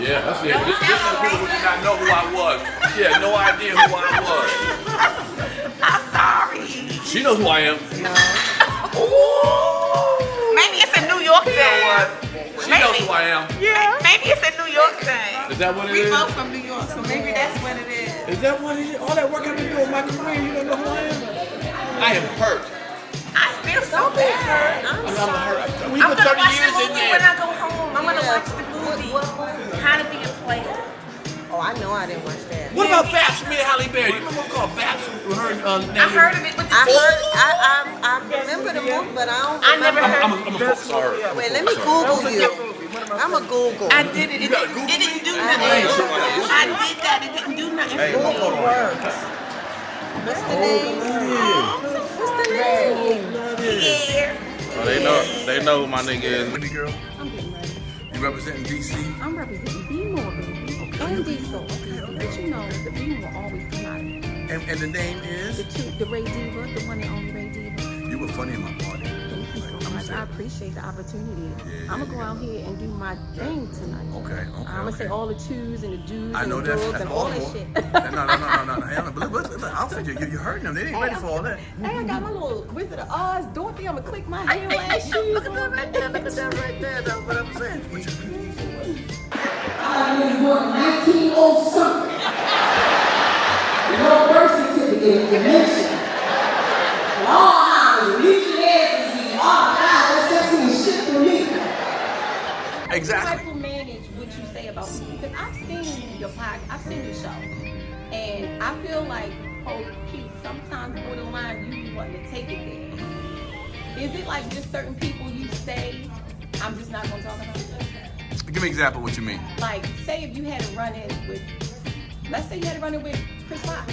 Yeah, that's it. This is the people who did not know who I was. She had no idea who I was. I'm sorry. She knows who I am. No. Maybe it's a New York thing. You know what? She knows who I am. Yeah. Maybe it's a New York thing. Is that what it is? We both from New York, so maybe that's what it is. Is that what it is? All that work I've been doing in my career, you don't know who I am? I am hurt. I feel so bad. I'm hurt. We I'm put gonna 30 watch years the in movie there. when I go home. I'm gonna watch the movie. How to Be a Player. Oh, I know I didn't watch that. What about Babs, me and Halle Berry? You remember what's called Babs? I heard of it with the I remember the movie, but I don't remember. I'm a focus on her. Wait, let me Google you. I'm a Google. I did it. It didn't do nothing. I did that. It didn't do nothing. Hey, hold on. What's the name? What's the name? Yeah. Oh, they know who my nigga is. Whitney girl, I'm getting ready. you representing DC? I'm representing B-More, baby. And Diesel. Okay. But you know, the B-More will always come out of me. And the name is? The Ray Diva, the one and only Ray Diva. You were funny in my party. Thank you so much. I appreciate the opportunity. I'm going to go out here and do my thing tonight. Okay. I'm going to say all the twos and the do's I know and the that's dogs and all that shit. No. Look, I'll send you. You're hurting them. They ain't ready for all that. Hey, I got my little Wizard of Oz, Dorothy. I'm going to click my heel and shoes. Look at that right there. Look at that right there. That's what I'm saying. I was born 1900 something. No birth certificate to mention. All hours, legionnaires, all hours, that's some shit for me. Exactly. How do you manage what you say about me? Because I've seen your podcast, I've seen your show, and I feel like, oh, Keith, sometimes borderline you be wanting to take it there. Is it like just certain people you say, I'm just not going to talk about it? Give me an example of what you mean. Like, say if you had a run-in with, let's say you had a run-in with Chris Rock.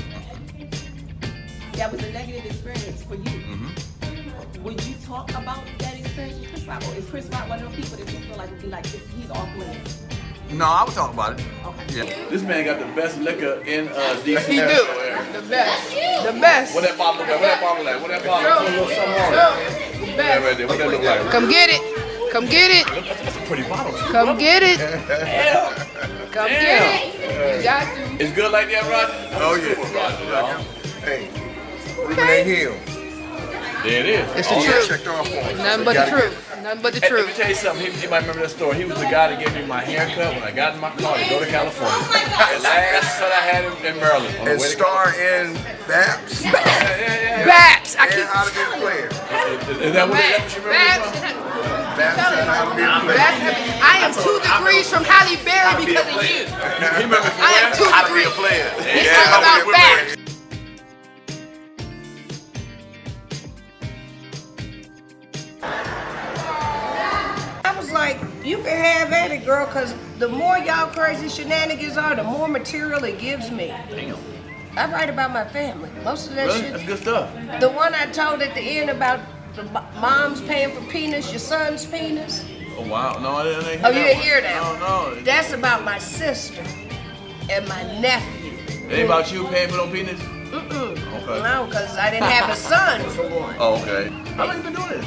That was a negative experience for you. Mm-hmm. Would you talk about that experience with Chris Rock? Or is Chris Rock one of those people that you feel like would be like, he's off limits? No, I would talk about it. Okay. Yeah. This man got the best liquor in DC. He do. The best. The best. What that bottle look like? What that bottle like? What that bottle look like? Put a little something on it. The Yeah, right best. there. What that look like? Come get it. Come get it. That's a pretty bottle. Come get it. Damn. Come get it. You got to. It's good like that, Roger? Oh, yeah. Roger, y'all. Hey, leave that heel. There it is. It's the Oh, truth. checked off on. Nothing but the truth. Nothing but the Hey, let me truth. tell you something. You might remember that story. He was the guy that gave me my haircut when I got in my car to go to California. The last set I had in Maryland. On the And way to star in Babs Yeah. Babs. I and keep. How to Be a Player. Is that what you remember? Babs and How to Be a Player. I am 2 degrees from Halle Berry because of you. He remembers I am 2 How to Be degrees. a Player. It's all about Babs. I was like, you can have at it, girl, because the more y'all crazy shenanigans are, the more material it gives me. Damn. I write about my family. Most of that Really? shit. That's good stuff. The one I told at the end about the mom's paying for penis, your son's penis. Oh, wow. No, I didn't hear Oh, you didn't hear that? No. That's about my sister and my nephew. It ain't about you paying for no penis? Mm-mm. Okay. No, because I didn't have a son for one. Oh, okay. How long you been doing this?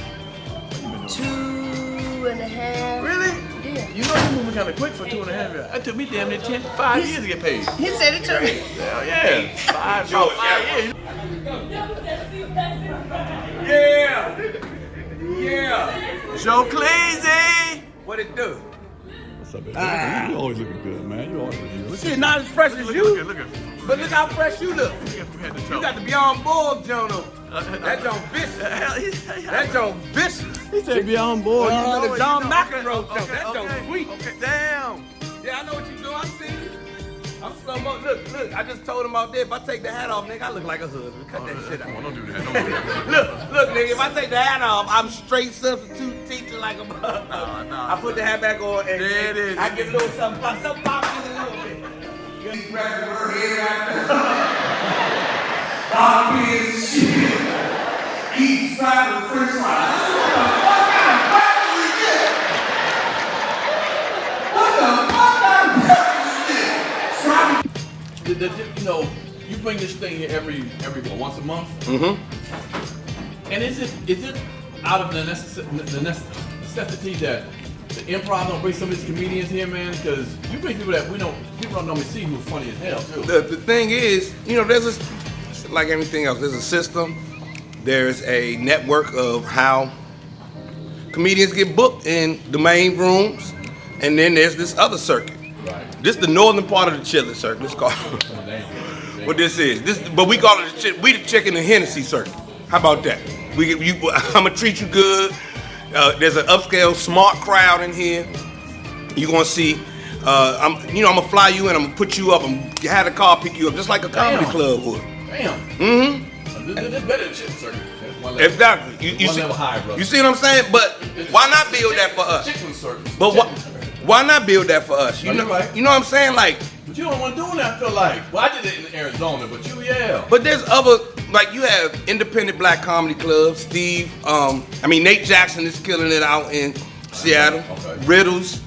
2.5. Really? Yeah. You know you moving kind of quick for 2.5 years. It took me damn near 5 years to get paid. He said it to me. Hell yeah. 5 years. Yeah. Joe Cleezy. What it do? What's up, baby? You always looking good, man. You always looking good. Shit, not as fresh as you. Look at. But look how fresh you look. You got the Beyond Bull Joan on. That Joan vicious. That Joan vicious. He said be on board. The John McEnroe Joan. That Joan sweet. Okay, damn. Yeah, I know what you do. I see you. I'm slow mo. Look. I just told him out there, if I take the hat off, nigga, I look like a husband. Cut that shit out. Don't do that. Look, nigga, if I take the hat off, I'm straight substitute teacher like a mother. I put the hat back on and There it is. I give a little something pop in a little bit. Eat fried with French fries. What the fuck kind of breakfast is this? You know, you bring this thing here every once a month. Mm-hmm. And is it out of the necessity that the improv don't bring some of these comedians here, man? Because you bring people that people don't normally see who's funny as hell, too. The thing is, you know, there's like anything else, there's a system, there's a network of how comedians get booked in the main rooms, and then there's this other circuit. Right. This is the northern part of the Chili circuit. It's called what this is. But we call it the chicken and Hennessy circuit. How about that? I'm gonna treat you good. There's an upscale, smart crowd in here. You're gonna see. I'm gonna fly you in. I'm gonna put you up. I'm have the car pick you up, just like a comedy club would. Damn. Mm-hmm. This is better than Chili circuit. Exactly. You see, level higher, bro. You see what I'm saying? But why not build that for us? Chicken circuit. But why not build that for us? You know what I'm saying? Like. But you don't want to do that, I feel like. Well, I did it in Arizona, but you, yeah. But there's other, like you have independent black comedy clubs. Nate Jackson is killing it out in Seattle. Okay. Riddles,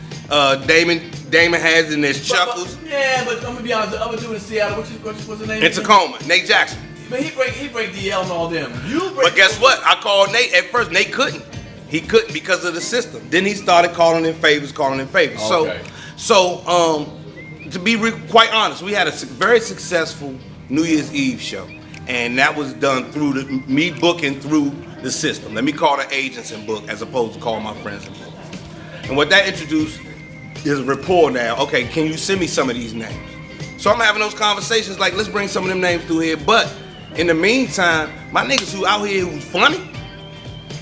Damon has in there's Chuckles. But I'm gonna be honest. The other dude in Seattle, what's the name? In Tacoma, Nate Jackson. Man, he break DL and all them. But guess what? I called Nate at first. Nate couldn't. He couldn't because of the system. Then he started calling in favors. Okay. So to be quite honest, we had a very successful New Year's Eve show, and that was done through me booking through the system. Let me call the agents and book as opposed to call my friends and book. And what that introduced is rapport now. Okay, can you send me some of these names? So I'm having those conversations like, let's bring some of them names through here. But in the meantime, my niggas who out here who's funny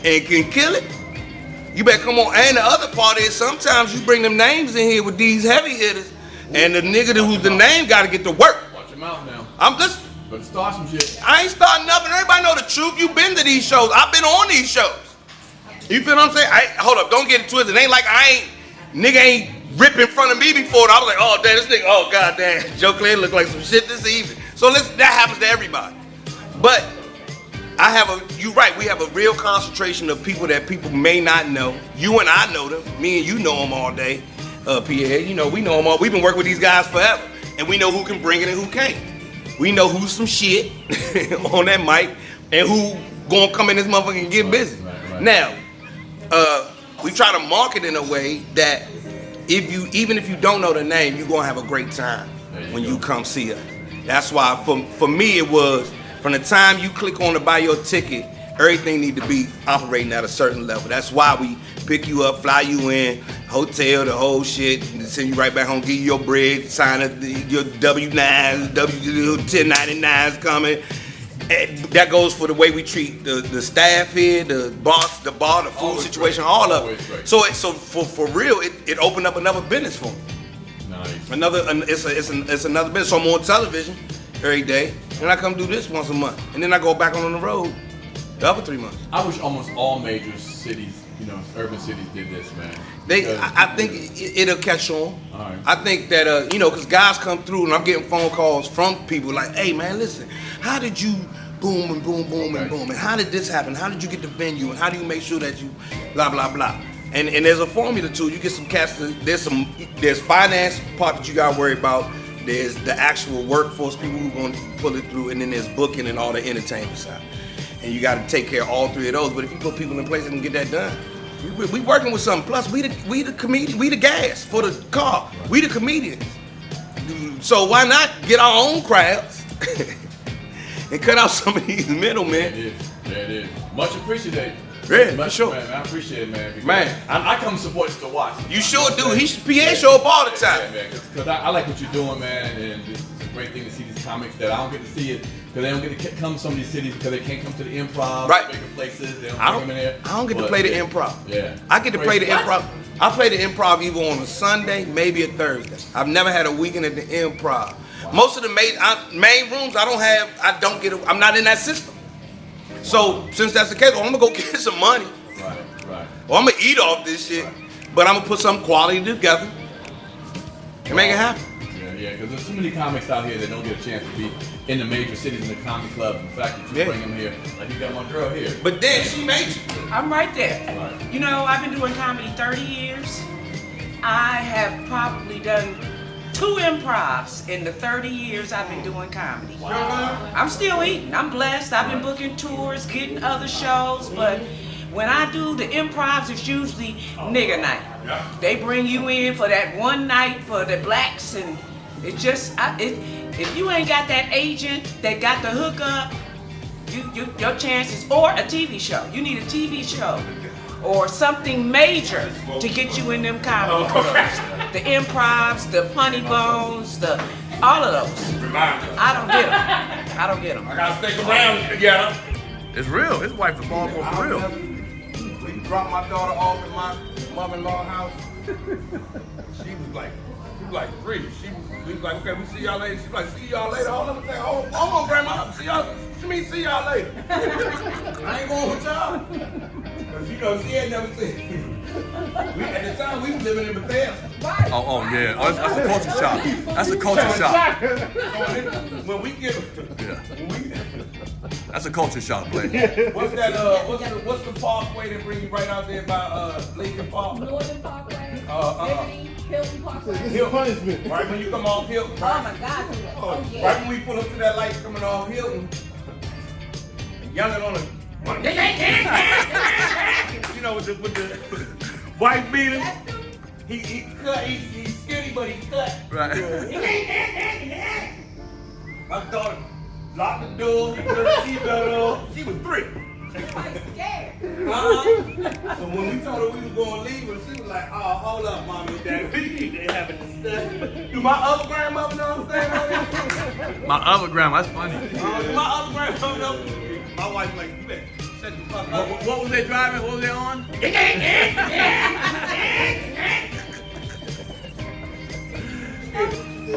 and can kill it, you better come on. And the other part is sometimes you bring them names in here with these heavy hitters, and the nigga who's the name got to get to work. Watch your mouth now. I'm just. But start some shit. I ain't starting nothing. Everybody know the truth. You been to these shows. I've been on these shows. You feel what I'm saying? Hold up. Don't get it twisted. It ain't like nigga ain't ripped in front of me before. I was like, oh damn, this nigga. Oh goddamn, Joe Clair look like some shit this evening. So that happens to everybody. But you're right. We have a real concentration of people that people may not know. You and I know them. Me and you know them all day. Pierre, we know them all. We've been working with these guys forever, and we know who can bring it and who can't. We know who's some shit on that mic and who gonna come in this motherfucker and get busy. Right. Now, we try to market in a way that even if you don't know the name, you're gonna have a great time when you come see us. That's why for me it was from the time you click on to buy your ticket, everything need to be operating at a certain level. That's why we pick you up, fly you in, hotel, the whole shit, and send you right back home, give you your bread, sign up your W-9s, W-1099s coming. And that goes for the way we treat the staff here, the boss, the bar, the food situation, all of it. So for real, it opened up another business for me. Nice. It's another business. So I'm on television every day, and I come do this once a month, and then I go back on the road the other 3 months. I wish almost all major cities, urban cities did this, man. I think it'll catch on. All right. I think that because guys come through, and I'm getting phone calls from people like, "Hey, man, listen, how did you boom and boom, boom and boom, and how did this happen? How did you get the venue, and how do you make sure that you blah blah blah?" And there's a formula too. You get some cats. There's finance part that you got to worry about. There's the actual workforce, people who are going to pull it through, and then there's booking and all the entertainment side. And you got to take care of all three of those. But if you put people in place that can get that done, we working with something. Plus, we the comedian, we the gas for the car. We the comedians. So why not get our own crowds and cut out some of these middlemen? Yeah, it is. Much appreciated. Yeah, for sure. Man, I appreciate it, man. Man, I come support just to watch. You sure do. Pierre show up all the time. Yeah, man. Because I like what you're doing, man, and it's a great thing to see these comics that I don't get to see it because they don't get to come to some of these cities because they can't come to the improv, right? Bigger places. They don't bring them in there. I don't get to play the improv. Yeah. I get to play the improv. I play the improv either on a Sunday, maybe a Thursday. I've never had a weekend at the improv. Wow. Most of the main rooms, I'm not in that system. So since that's the case, I'm gonna go get some money. Right. Or I'm gonna eat off this shit, but I'm gonna put some quality together and make it happen. Yeah, because there's too many comics out here that don't get a chance to be in the major cities in the comedy club. The fact that you bring them here, like you got my girl here. But then she makes you. I'm right there. Right. I've been doing comedy 30 years. I have probably done 2 improvs in the 30 years I've been doing comedy. Wow. I'm still eating. I'm blessed. I've been booking tours, getting other shows, but When I do the improvs, it's usually nigga night. They bring you in for that one night for the blacks, and it's just, if you ain't got that agent that got the hookup, your chances, or a TV show. You need a TV show or something major to get you in them comedy clubs. The improvs, the funny bones, all of those. I don't get them. I gotta stick around together. It's real. His wife is Baltimore for real. We dropped my daughter off at my mother-in-law house. She was like 3. We was like, okay, we see y'all later. She was like, see y'all later. Hold on, hold on, grandma. See y'all. She mean see y'all later. I ain't going with y'all. Cause you know she ain't never seen. At the time we was living in Bethesda. Oh yeah. Oh, that's a culture shock. That's a culture shock. When we get, That's a culture shock, Blaine. what's that? What's the parkway that bring you right out there by Lincoln Park? Northern Parkway, Hilton Parkway. Hilton. Right when you come off Hilton. Oh my God. Oh yeah. Right when we pull up to that light coming off Hilton, and yelling on the, you know, with the white beater. He cut. He's skinny, but he cut. Right. My daughter locked the door. She turned the seatbelt on. She was 3. Everybody's scared. So when we told her we was going to leave her, she was like, oh, hold up, mommy and daddy. They having this stuff. Do my other grandmother know what I'm saying? My other grandma, that's funny. Do my other grandmother know? My wife's like, you better shut the fuck up. What was they driving? What was they on?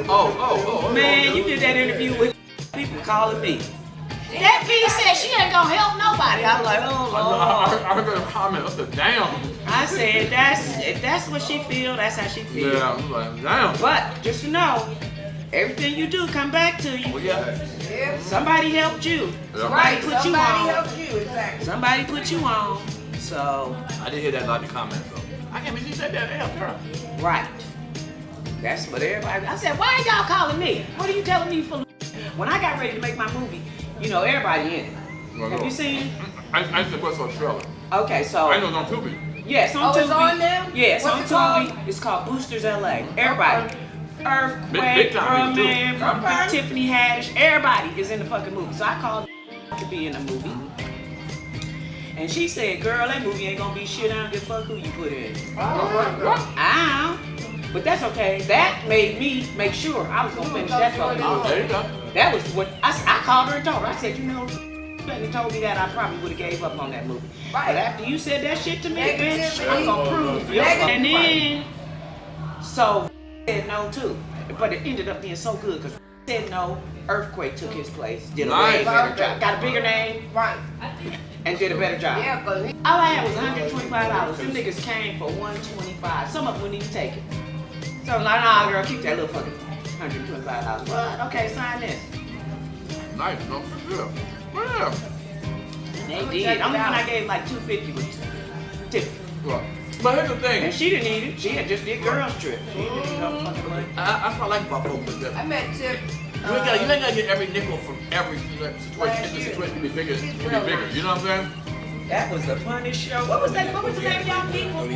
Oh. Man, you did that interview with people calling me. That B said she ain't gonna help nobody. I was like, oh Lord. I heard a comment. I said, damn. I said, if that's what she feel, that's how she feel. Yeah, I was like, damn. But just to know, everything you do come back to you. Well, yeah. Somebody helped you. Yeah. Somebody helped you, exactly. Somebody put you on. So, I did hear that about the comments, though. I can't believe she said that. They helped her. right. That's what everybody. I said, why y'all calling me? What are you telling me for? When I got ready to make my movie, you know, everybody in it. Have you seen it? I just watched a trailer. Okay, so. I know it's on Tubi. Yeah, it's on Tubi. It's on now? Yeah, it's What's on it Tubi. It's called Boosters LA. Everybody. Earthquake, Big time, Merman, Tiffany Haddish, everybody is in the fucking movie. So I called to be in the movie. And she said, girl, that movie ain't gonna be shit. I don't give a fuck who you put in. But that's okay. That made me make sure I was gonna finish that fucking movie. There you go. That was what I called her and told her. I said, you know, if you told me that, I probably would have gave up on that movie. Right. But after you said that shit to me, bitch, Negativity. I'm gonna prove you. And then, so said no too. But it ended up being so good because said no. Earthquake took his place. Did a way better job. Got a bigger name. Right. And did a better job. Yeah, cause All I had was $125. Them niggas came for $125. Some of them wouldn't even take it. So I'm like, nah, girl, keep that little fucking $125. What? Okay, sign this. Nice, no? Yeah. Yeah. And they did. Only one I gave like $250 was tip. Right. But here's the thing. And she didn't need it. She had just did girls trip. She didn't need no fucking money. That's what I like about folks like that. I met Tip. You ain't gotta get every nickel from every situation. If the situation can be bigger, it can be bigger. You know what I'm saying? That was the funniest show. What was that? What was the name of y'all people?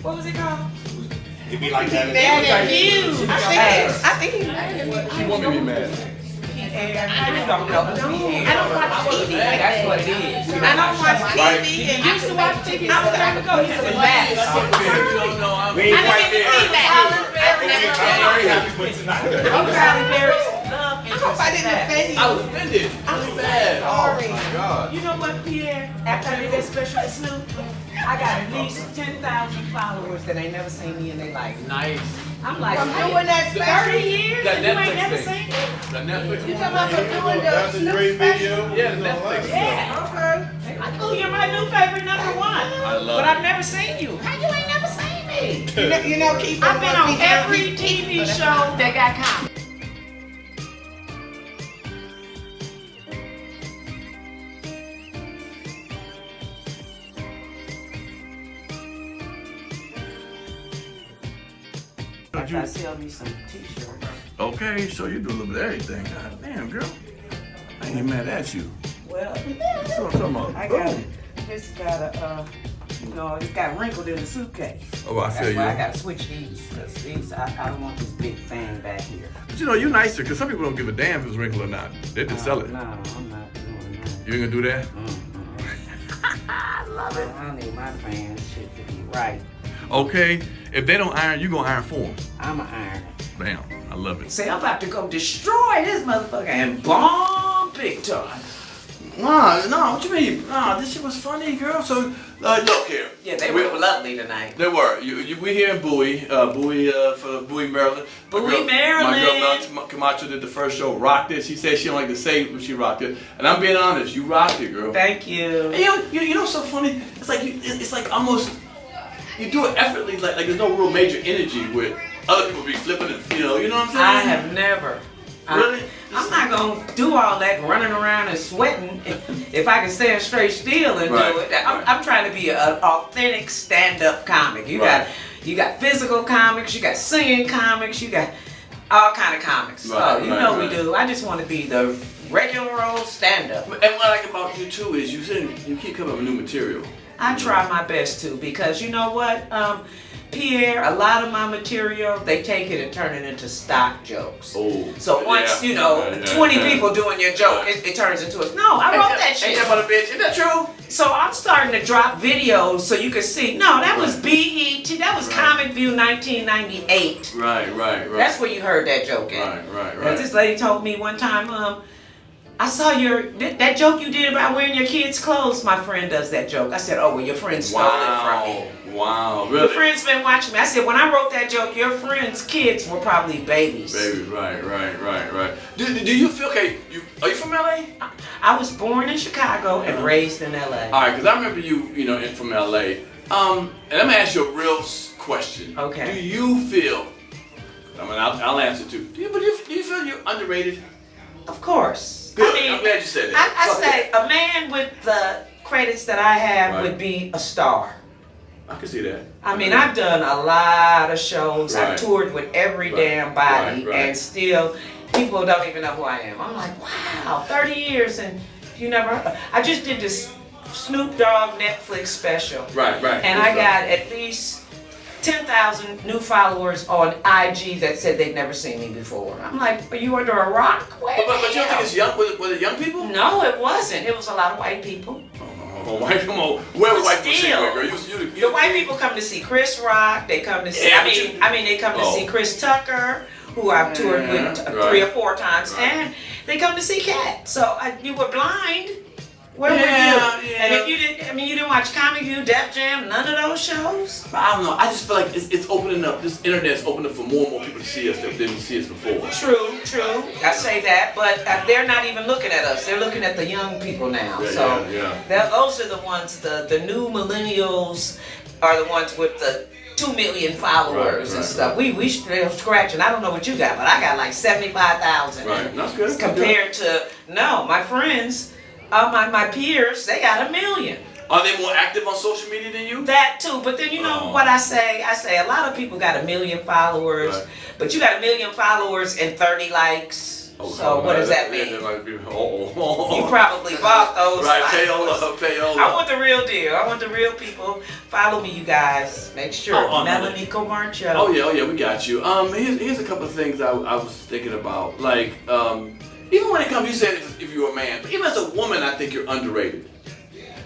What was it called? It be like that. I think he She want me to be mad. I don't know. I don't watch TV. That's what it is. I don't watch TV. And used to watch TV. I was trying to go. He said, "Max." We ain't quite there. I'm Halle Berry's love interest. I didn't offend you. I was offended. I was bad. Oh my God. You know what, Pierre? After I did that special with Snoop, I got at least 10,000 followers that ain't never seen me in their life. Nice. I'm like, From doing that 30 special? years That and you ain't Netflix never thing. seen me? The Netflix You one. talking about from doing the Snoop special? Yeah, the Netflix. Yeah. Okay. Oh, you're my new favorite number one. I love But it. I've never seen you. How you ain't never seen me? You know, keep I've been on every TV show that got comedy. I sell me some t-shirts. Okay, so you do a little bit of everything. God damn, girl. I ain't even mad at you. Well, That's what I'm talking about. I got Boom. This got a, it's got wrinkled in the suitcase. Oh, I feel That's you. why I gotta switch these, because these, I don't want this big thing back here. But you're nicer, because some people don't give a damn if it's wrinkled or not. They just sell it. No, I'm not doing that. You ain't gonna do that? I love it. I need my fans shit to be right. Okay, if they don't iron, you gonna iron for them. I'm an iron. Bam, I love it. Say, I'm about to go destroy this motherfucker and bomb big time. No, what you mean? No, this shit was funny, girl. So, look here. Yeah, they were lovely tonight. They were. We here in Bowie, for Bowie, Maryland. Bowie, Maryland. My girl Melanie Comarcho did the first show, rocked it. She said she don't like to say when she rocked it, and I'm being honest, you rocked it, girl. Thank you. And you know what's so funny? It's like almost you do it effortlessly, like there's no real major energy with other people be flipping it. You know what I'm saying? I have never. Really? I'm not gonna do all that running around and sweating if I can stand straight still and do it. I'm trying to be an authentic stand-up comic. You got physical comics, you got singing comics, you got all kind of comics. We do. I just want to be the regular old stand-up. And what I like about you too is you keep coming up with new material. I try my best to, because you know what? Pierre, a lot of my material, they take it and turn it into stock jokes. Oh. So once, 20 people doing your joke, it turns into a, no, I wrote that shit. Ain't that about a bitch? Isn't that true? So I'm starting to drop videos so you can see, no, that was BET, that was Comic View 1998. Right. That's where you heard that joke at. Right. This lady told me one time, I saw that joke you did about wearing your kids' clothes. My friend does that joke. I said, oh, well, your friend stole it from me. Wow, really? Your friend's been watching me. I said, when I wrote that joke, your friend's kids were probably babies. Right. Do you feel, okay, are you from LA? I was born in Chicago and raised in LA. All right, because I remember you, from LA. And I'm going to ask you a real question. Okay. Do you feel, I'll answer too. Do you feel you're underrated? Of course. Good. I'm glad you said that. I say a man with the credits that I have would be a star. I can see that. I've done a lot of shows. Right. I've toured with every damn body, Right. and still people don't even know who I am. I'm like, wow, 30 years and you never. I just did this Snoop Dogg Netflix special. Right. And I got at least 10,000 new followers on IG that said they'd never seen me before. I'm like, are you under a rock? But you don't think it's young? Was it young people? No, it wasn't. It was a lot of white people. Come on. Where were white people? The white people come to see Chris Rock. They come to see. They come to see Chris Tucker, who I've toured with 3 or 4 times, and they come to see Cat. So you were blind. Where were you? Yeah. And if you didn't watch Comic View, Def Jam, none of those shows. But I don't know. I just feel like it's opening up. This internet's opening up for more and more people to see us that didn't see us before. True. I say that, but they're not even looking at us. They're looking at the young people now. Those are the ones. The new millennials are the ones with the 2 million followers and stuff. We still scratching. I don't know what you got, but I got like 75,000. Right, that's good. Compared to my friends. My peers, they got 1 million. Are they more active on social media than you? That too, but then what I say? I say a lot of people got 1 million followers, but you got 1 million followers and 30 likes. So what does that mean? You probably bought those. Right, payola. I want the real deal. I want the real people. Follow me, you guys. Make sure. Melanie Comarcho. Oh yeah, we got you. Here's a couple of things I was thinking about. Like, even when it comes, you said if you're a man, but even as a woman, I think you're underrated.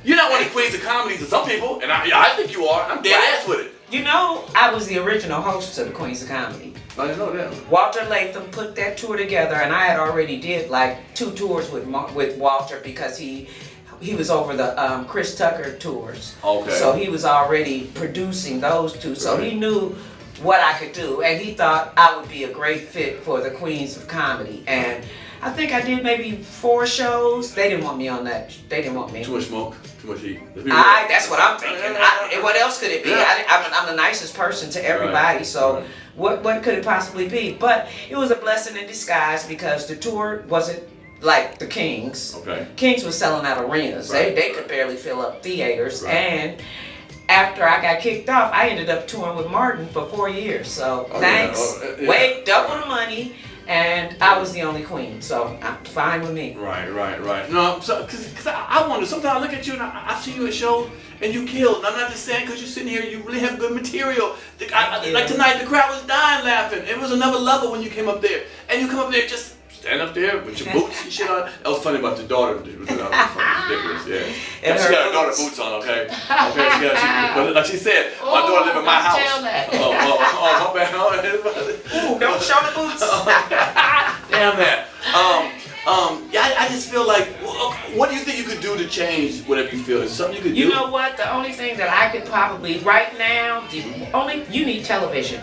You're not one of the queens of comedy to some people, and I think you are. I'm dead ass with it. I was the original host of the Queens of Comedy. I didn't know that. Walter Latham put that tour together, and I had already did like 2 tours with Walter because he was over the Chris Tucker tours. Okay. So he was already producing those 2, so he knew what I could do, and he thought I would be a great fit for the Queens of Comedy. And I think I did maybe 4 shows. They didn't want me on that. They didn't want me. Too much smoke, too much heat. That's what I'm thinking. What else could it be? I'm the nicest person to everybody, so what could it possibly be? But it was a blessing in disguise because the tour wasn't like the Kings. Okay. Kings was selling out arenas. They could barely fill up theaters. And after I got kicked off, I ended up touring with Martin for 4 years. So thanks. Double the money. And I was the only queen, so I'm fine with me. Right. No, because I wonder, sometimes I look at you and I see you at shows and you kill. And I'm not just saying because you're sitting here, you really have good material. Like tonight, the crowd was dying laughing. It was another level when you came up there. And you come up there just stand up there with your boots and shit on. That was funny about your daughter. That was ridiculous, yeah. And she got her daughter boots on, okay? But like she said, my daughter live in my house. Tell that. Oh, my bad. Ooh, don't show the boots. Damn that. Yeah, I just feel like, what do you think you could do to change whatever you feel? Is something you could do? You know what? The only thing that I could probably, right now, you need television.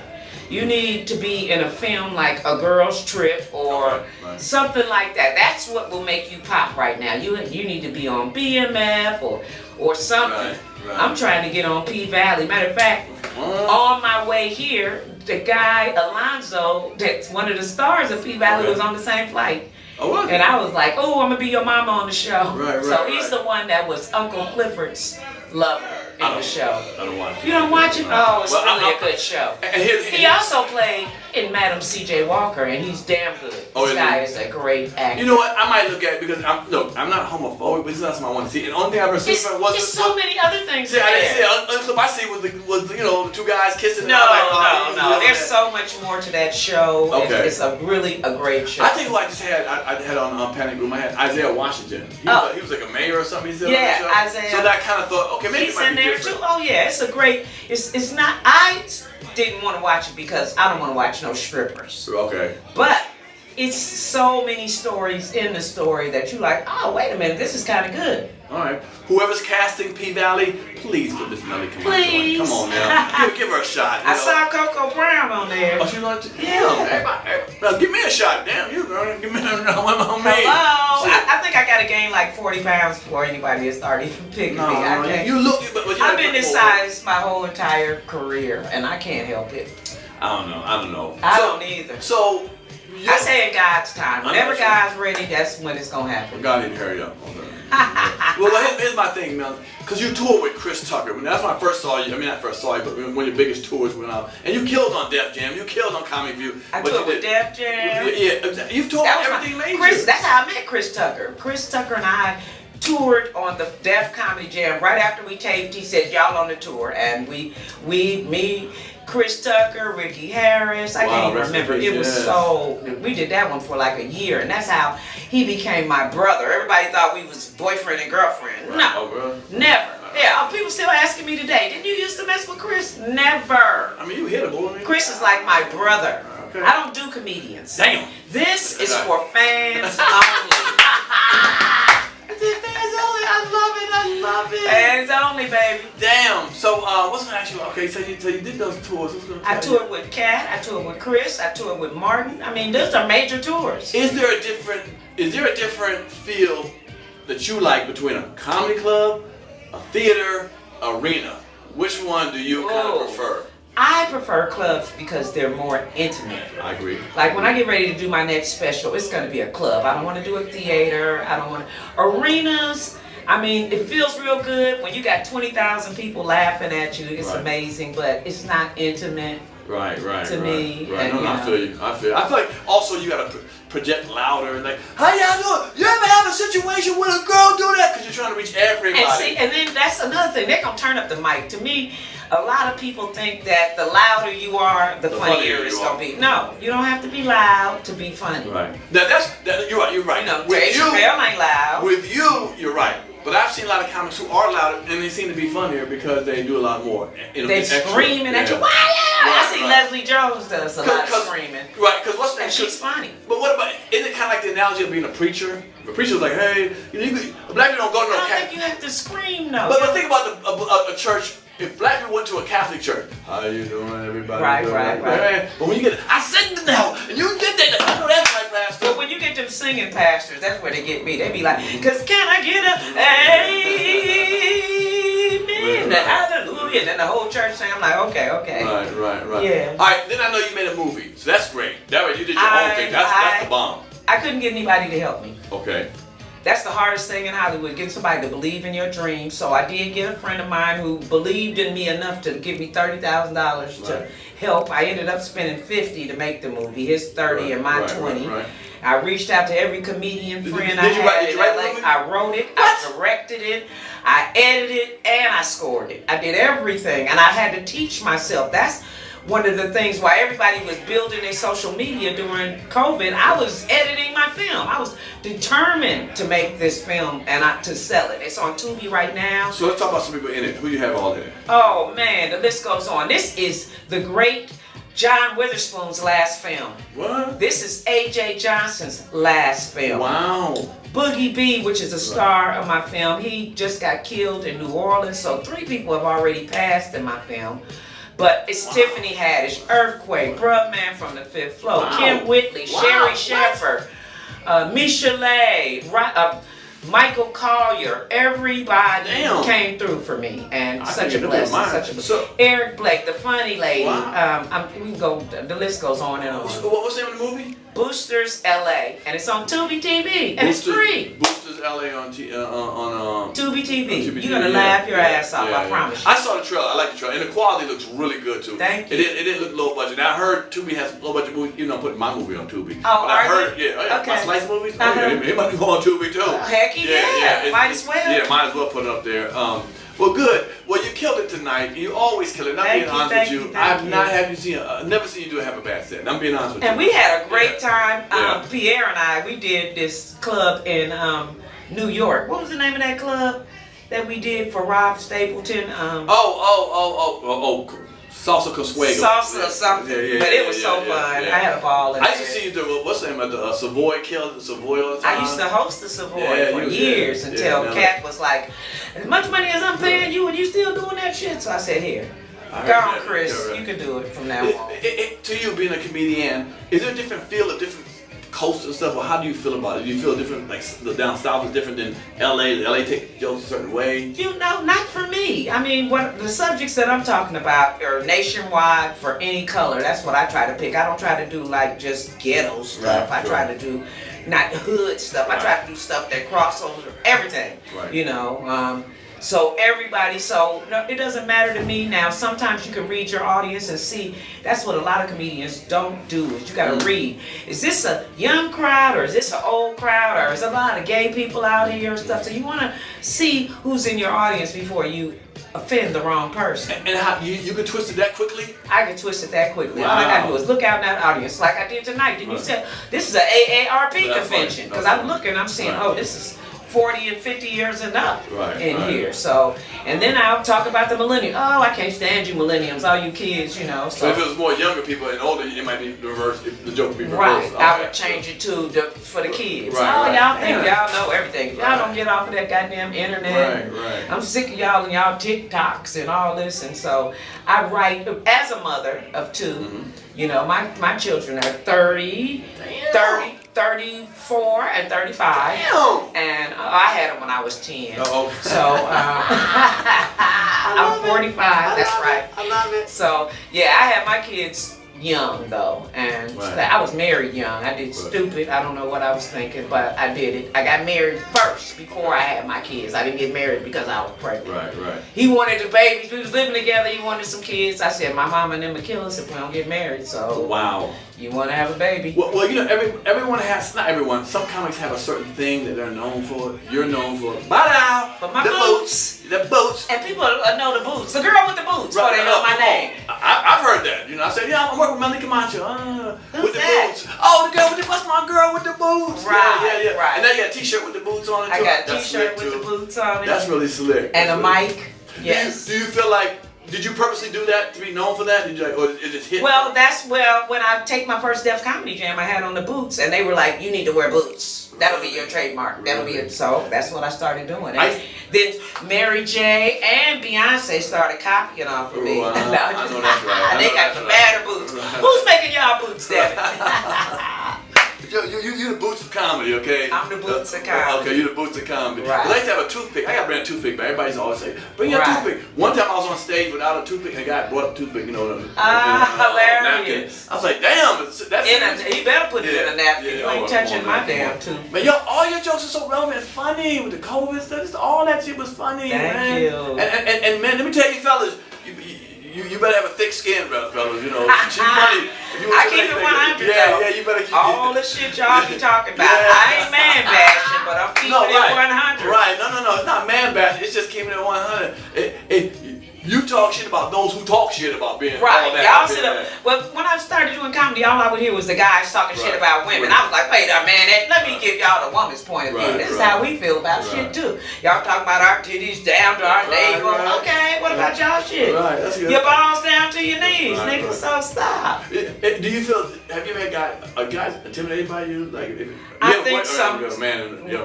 You need to be in a film like A Girl's Trip or something like that. That's what will make you pop right now. You need to be on BMF or something. Right. I'm trying to get on P-Valley. Matter of fact, on my way here, the guy, Alonzo, that's one of the stars of P-Valley, was on the same flight. Oh, what? And I was like, oh, I'm going to be your mama on the show. Right, so he's the one that was Uncle Clifford's lover in the show. I don't watch it. You don't watch it? Oh, it's really a good show. And he also played in Madam C.J. Walker, and he's damn good. This guy is a great actor. You know what? I might look at it because I'm not homophobic, but it's not something I want to see. And the only thing I've ever seen was there's so many other things. Yeah, I didn't see it. The clip I see was the two guys kissing. No. There's so much more to that show. Okay. It's a great show. I think who I just had, I had on Panic Room. I had Isaiah Washington. He was like a mayor or something. He's Isaiah. So that kind of thought, okay, maybe he's it might in be there different. too. Oh yeah, it's a great. It's not. I didn't want to watch it because I don't want to watch no strippers. Okay. But it's so many stories in the story that you like. Oh wait a minute, this is kind of good. All right. Whoever's casting P-Valley, please put this Melanie Comarcho Please. in. Come on now. Give her a shot. I saw Coco Brown on there. Oh, she liked it? Yeah. Now, give me a shot. Damn, you girl. Give me one on me. Hello. I think I got to gain like 40 pounds before anybody has started picking me. You look, but you I've been this size my whole entire career, and I can't help it. I don't know. I don't either. So, I say in God's time. Whenever God's ready, that's when it's gonna happen. God didn't hurry up. Okay. Well, here's my thing, man. Because you toured with Chris Tucker. That's when I first saw you. I mean, not first saw you, but one of your biggest tours went out. And you killed on Def Jam. You killed on Comic View. I toured with Def Jam. Yeah, you've toured on everything major. That's how I met Chris Tucker. Chris Tucker and I toured on the Def Comedy Jam right after we taped. He said, y'all on the tour. And me, Chris Tucker, Ricky Harris, I can't even remember. It was we did that one for like a year, and that's how he became my brother. Everybody thought we was boyfriend and girlfriend. No, never. Yeah, people still asking me today, didn't you used to mess with Chris? Never. I mean, you hit him, boy. Chris is like my brother. Okay. I don't do comedians. Damn. This is for fans only. I love it. Fans only, baby. Damn. So, what's gonna ask you? Okay, so you did those tours. I toured with Kat. I toured with Chris. I toured with Martin. I mean, those are major tours. Is there a different feel that you like between a comedy club, a theater, arena? Which one do you kind of prefer? I prefer clubs because they're more intimate. I agree. Like when I get ready to do my next special, it's going to be a club. I don't want to do a theater. I don't want to. Arenas, I mean, it feels real good when you got 20,000 people laughing at you. It's amazing, but it's not intimate. Right. To me. Right. And, I feel you. I feel like also you got to project louder and like, how y'all doing? You ever have a situation with a girl do that? Because you're trying to reach everybody. And then that's another thing. They're going to turn up the mic. To me, a lot of people think that the louder you are, the funnier it's going to be. No, you don't have to be loud to be funny. Right. You're right. You're right. You know, Dave Chappelle ain't loud. With you, you're right. But I've seen a lot of comics who are louder and they seem to be funnier because they do a lot more. They screaming at you. I see Leslie Jones does a lot of screaming. Right, because what's that? And she's funny. But what about, isn't it kind of like the analogy of being a preacher? If a preacher's like, hey, a black people don't go to no I don't think you have to scream, though. But think about a church. If black people went to a Catholic church, how you doing, everybody? Right. But when you get, I said it now, and you did that. I know that's right, pastor. But when you get them singing pastors, that's where they get me. They be like, cause can I get a amen, hallelujah, and then the whole church saying, I'm like, okay. Right. Yeah. All right. Then I know you made a movie, so that's great. That way you did your own thing. That's the bomb. I couldn't get anybody to help me. Okay. That's the hardest thing in Hollywood, getting somebody to believe in your dream. So I did get a friend of mine who believed in me enough to give me $30,000 to help. I ended up spending $50 to make the movie. His 30 and my 20. Right. I reached out to every comedian friend I had in LA. I wrote it, I directed it, I edited it, and I scored it. I did everything, and I had to teach myself. That's one of the things why everybody was building their social media during COVID. I was editing my film. I was determined to make this film and to sell it. It's on Tubi right now. So let's talk about some people in it. Who you have all in it? Oh man, the list goes on. This is the great John Witherspoon's last film. What? This is A.J. Johnson's last film. Wow. Boogie B, which is a star of my film, he just got killed in New Orleans, so 3 people have already passed in my film. But it's Tiffany Haddish, Earthquake, Brubman from the Fifth Floor, Kim Whitley, Sherry Sheffer, Michelet, Michael Collier, everybody came through for me, and such a blessing. Eric Blake, the funny lady. We can go. The list goes on and on. What's the name of the movie? Boosters LA, and it's on Tubi TV, and it's free. Boosters LA on Tubi TV. You're gonna laugh your ass off. I promise you. I saw the trailer. I like the trailer, and the quality looks really good too. Thank you. It didn't look low budget. Now I heard Tubi has low budget movies. You know, I'm putting my movie on Tubi. Oh, but I heard, my Slice movies. It might go on Tubi too. Heck yeah. Might as well. Yeah, might as well put it up there. Well, good. Well, you killed it tonight. You always kill it. And I'm being honest with you. I've never seen you have a bad set. And I'm being honest with you. And we had a great time. Pierre and I, we did this club in New York. What was the name of that club that we did for Rob Stapleton? Salsa Consuego. Salsa or something. But it was so fun. I had a ball in I used to see you do, what's the name of the Savoy Kill, the Savoy all the time? I used to host the Savoy for years until Kat was like, as much money as I'm paying you and you still doing that shit? So I said, here, go on, Chris, you can do it from now on. To you, being a comedian, is there a different feel, a different coast and stuff, or how do you feel about it? Do you feel different, like the down south is different than LA? LA take jokes a certain way? You know, not for me. I mean, what the subjects that I'm talking about are nationwide for any color. That's what I try to pick. I don't try to do like just ghetto stuff. I try to do not hood stuff. I try to do stuff that cross over everything. You know. So everybody, no, it doesn't matter to me now. Sometimes you can read your audience and see. That's what a lot of comedians don't do, is you gotta read. Is this a young crowd, or is this an old crowd, or is a lot of gay people out here and stuff? So you wanna see who's in your audience before you offend the wrong person. And how you can twist it that quickly? I can twist it that quickly. All I gotta do is look out in that audience like I did tonight. Didn't you say, this is an AARP convention? Because I'm looking, I'm seeing, oh, this is 40 and 50 years and up in here. So, and then I'll talk about the millennials. Oh, I can't stand you millennials, all you kids, you know. So if it was more younger people and older, it might be reversed. The joke would be reversed. Right, I would change it to for the kids. Y'all think y'all know everything. Y'all don't get off of that goddamn internet. I'm sick of y'all and y'all TikToks and all this. And so I write, as a mother of 2, you know, my children are 30, 34 and 35. Damn. And I had them when I was 10. So I'm 45. That's right. I love it. So yeah, I had my kids young though, and I was married young. I did stupid. I don't know what I was thinking, but I did it. I got married first before I had my kids. I didn't get married because I was pregnant. He wanted the babies. We was living together. He wanted some kids. I said, my mama and them would kill us if we don't get married. So you want to have a baby? Well, you know, everyone has, not everyone. Some comics have a certain thing that they're known for. You're known for. For my boots. The boots. And people know the boots. The girl with the boots. Right, they know my name. I've heard that. You know, I said, I'm working with Melanie Comarcho. With the boots. Oh, the girl with the what's my girl with the boots? Right. And now you got a T-shirt with the boots on it too. I got a T-shirt with the boots on it. That's really slick. And a mic. Yes. Do you feel like? Did you purposely do that to be known for that? Did you or it just hit? Well, when I take my first Def Comedy Jam, I had on the boots, and they were like, "You need to wear boots. That'll be your trademark. That'll be it." So that's what I started doing. Then Mary J. and Beyonce started copying off of me. I know that's right. They got the badder boots. Who's making y'all boots, damn it? You the boots of comedy, okay? I'm the boots of comedy. Okay, you're the boots of comedy. Right. I used to have a toothpick. I got to bring a toothpick, but everybody's always say, bring your Right. toothpick. One time I was on stage without a toothpick, and a guy brought up a toothpick, you know. Hilarious. I was like, damn, that's You better put it in a napkin. Yeah, You ain't touching my damn tooth. Man, all your jokes are so relevant and funny with the COVID stuff. All that shit was funny, Thank man. you. And man, let me tell you, fellas, you better have a thick skin, fellas. You know, she's funny. If you I keep it 100. Yeah, you better keep all the shit y'all be talking about. I ain't man bashing, but I'm keeping it 100. Right? No. It's not man bashing. It's just keeping it 100. You talk shit about those who talk shit about being right. all that. Y'all sit up. Well, when I started doing comedy, all I would hear was the guys talking shit about women. I was like, wait a minute, let me give y'all the woman's point of view. This is how we feel about shit too. Y'all talking about our titties down to our navel. Okay, what about y'all shit? Right, that's good. Your balls down to your knees, Right, nigga. So stop. Do you feel? Have you ever had guys intimidated by you? Like, I think so.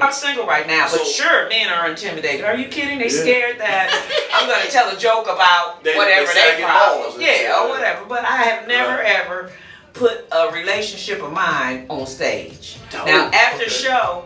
I'm single right now, but sure, men are intimidated. Are you kidding? They scared that I'm going to tell a joke about whatever they problem. Yeah, or whatever. But I have never ever put a relationship of mine on stage. Now, after the show,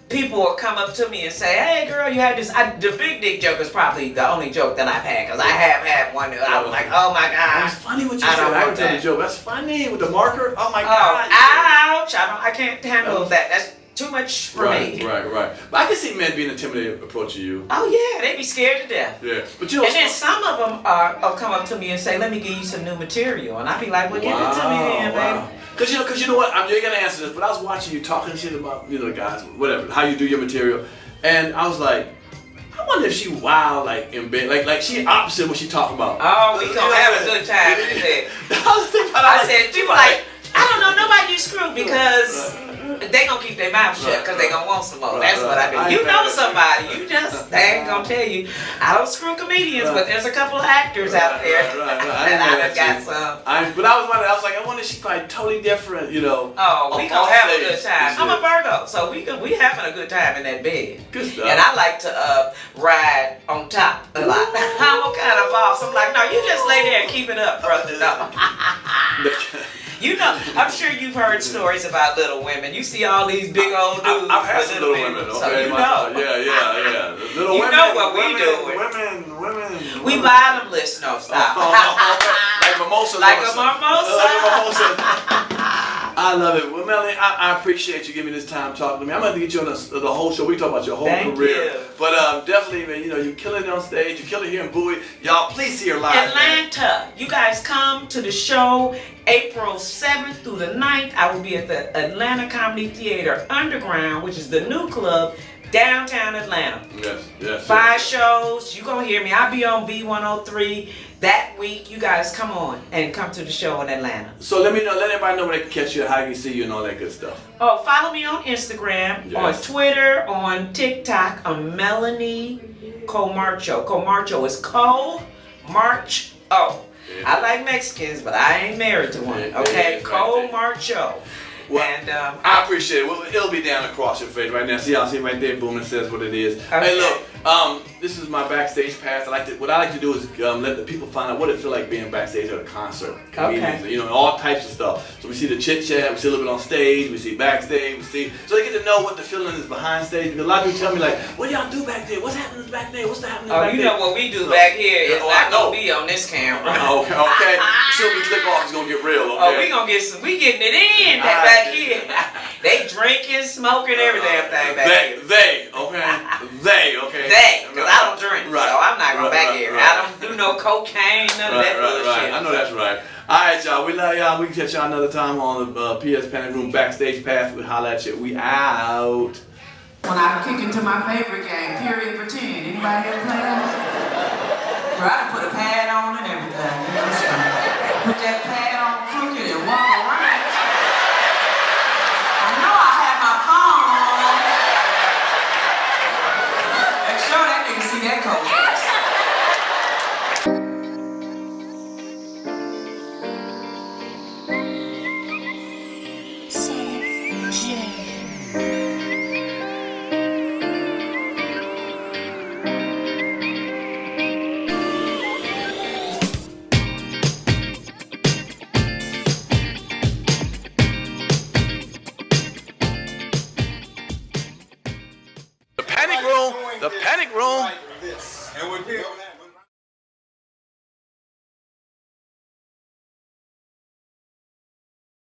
people will come up to me and say, hey girl, you had this. The big dick joke is probably the only joke that I've had, because I have had one that I was like, oh my God. It's funny what you said. I would tell the joke. That's funny with the marker. Oh my God. Ouch. I can't handle that. That's too much for me. Right. But I can see men being intimidated approaching you. Oh yeah, they be scared to death. Yeah, but you know. And then some of them will come up to me and say, let me give you some new material. And I be like, well, give it to me then, baby. Cause you know what, you're gonna answer this, but I was watching you talking shit about, the guys, whatever, how you do your material, and I was like, I wonder if she wild, like in bed, like she opposite what she talking about. Oh, we gonna have a good time in bed. I said, people like, I don't know, nobody you screw because they gonna keep their mouth shut because they gonna want some more. That's what I mean. You know somebody, they ain't gonna tell you. I don't screw comedians, but there's a couple of actors out there that I got some. But I was wondering, I wonder if she's like totally different, Oh, we gonna have a good time. I'm a Virgo, so we having a good time in that bed. Good stuff. And I like to ride on top a lot. I'm a kind of boss. I'm like, no, you just lay there and keep it up, brother. No. I'm sure you've heard stories about Little Women. You see all these big old dudes. I've had some Little Women. Okay, so you know. Yeah. Little you women, know what we doing. Women. We buy them list. No, stop. Like mimosa. Like a mimosa. I love it. Well, Melanie, I appreciate you giving me this time talking to me. I'm going to get you on the whole show. We talk about your whole career. You. But definitely, man, you're killing it on stage. You're killing it here in Bowie. Y'all, please see her live. Atlanta. Man. You guys come to the show April 7th through the 9th. I will be at the Atlanta Comedy Theater Underground, which is the new club, downtown Atlanta. Yes. 5 shows. You're going to hear me. I'll be on B103 that week. You guys come on and come to the show in Atlanta. So let everybody know where they can catch you, how they can see you, and all that good stuff. Oh, follow me on Instagram, on Twitter, on TikTok. I'm Melanie Comarcho. Comarcho is Co-March. I like Mexicans, but I ain't married to one. Okay, Comarcho. Well, and I appreciate it. Well, it'll be down across your face right now. See, y'all see right there, boom, it says what it is. Okay. Hey, look, this is my backstage pass. What I like to do is let the people find out what it feel like being backstage at a concert. Comedians, all types of stuff. So we see the chit chat, we see a little bit on stage, we see backstage, so they get to know what the feeling is behind stage. Because a lot of people tell me like, what do y'all do back there? What's happening back there? What's happening back there? You know what we do back here is not gonna be on this camera. Okay. Soon we click off, it's gonna get real. Okay. We getting it in back here. They drinking, smoking, every damn thing back here. They, because I don't drink, so I'm not going back here. I don't do no cocaine, none of that bullshit. I know that's right. All right, y'all. We love y'all. We can catch y'all another time on the PS Panic Room Backstage Pass. We holla at you. We out. When I kick into my favorite game, Period Pretend. Anybody ever play that? Bro, I put a pad on and everything. Put that